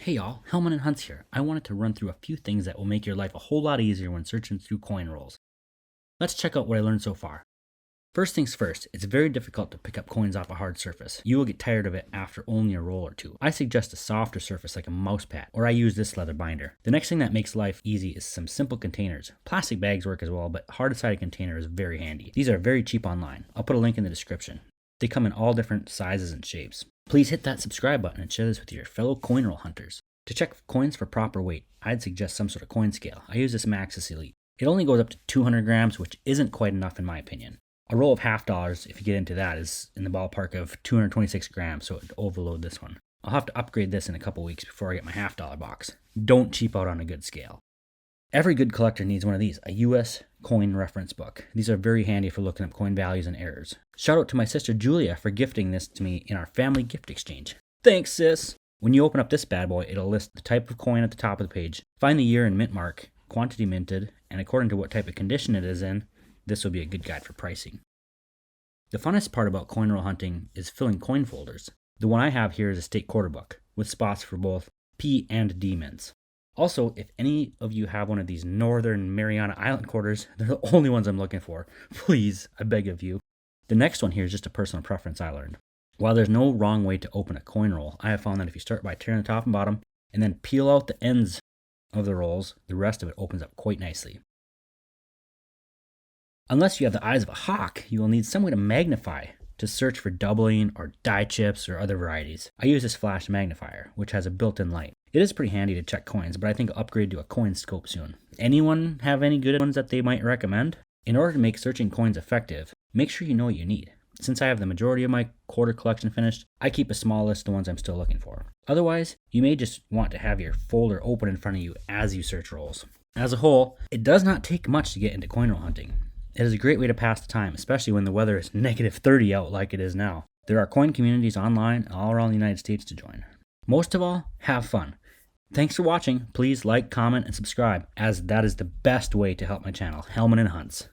Hey y'all, Hellman and Hunts here. I wanted to run through a few things that will make your life a whole lot easier when searching through coin rolls. Let's check out what I learned so far. First things first, it's very difficult to pick up coins off a hard surface. You will get tired of it after only a roll or two. I suggest a softer surface like a mouse pad, or I use this leather binder. The next thing that makes life easy is some simple containers. Plastic bags work as well, but hard-sided container is very handy. These are very cheap online. I'll put a link in the description. They come in all different sizes and shapes. Please hit that subscribe button and share this with your fellow coin roll hunters. To check coins for proper weight, I'd suggest some sort of coin scale. I use this Maxis Elite. It only goes up to 200 grams, which isn't quite enough in my opinion. A roll of $half, if you get into that, is in the ballpark of 226 grams, so it would overload this one. I'll have to upgrade this in a couple weeks before I get my $half box. Don't cheap out on a good scale. Every good collector needs one of these, a US coin reference book. These are very handy for looking up coin values and errors. Shout out to my sister Julia for gifting this to me in our family gift exchange. Thanks, sis! When you open up this bad boy, it'll list the type of coin at the top of the page, find the year and mint mark, quantity minted, and according to what type of condition it is in, this will be a good guide for pricing. The funnest part about coin roll hunting is filling coin folders. The one I have here is a state quarter book, with spots for both P and D mints. Also, if any of you have one of these Northern Mariana Island quarters, they're the only ones I'm looking for. Please, I beg of you. The next one here is just a personal preference I learned. While there's no wrong way to open a coin roll, I have found that if you start by tearing the top and bottom, and then peel out the ends of the rolls, the rest of it opens up quite nicely. Unless you have the eyes of a hawk, you will need some way to magnify to search for doubling or die chips or other varieties. I use this flash magnifier, which has a built-in light. It is pretty handy to check coins, but I think I'll upgrade to a coin scope soon. Anyone have any good ones that they might recommend? In order to make searching coins effective, make sure you know what you need. Since I have the majority of my quarter collection finished, I keep a small list of the ones I'm still looking for. Otherwise, you may just want to have your folder open in front of you as you search rolls. As a whole, it does not take much to get into coin roll hunting. It is a great way to pass the time, especially when the weather is -30 out like it is now. There are coin communities online all around the United States to join. Most of all, have fun. Thanks for watching. Please like, comment, and subscribe, as that is the best way to help my channel, Hellman and Hunts.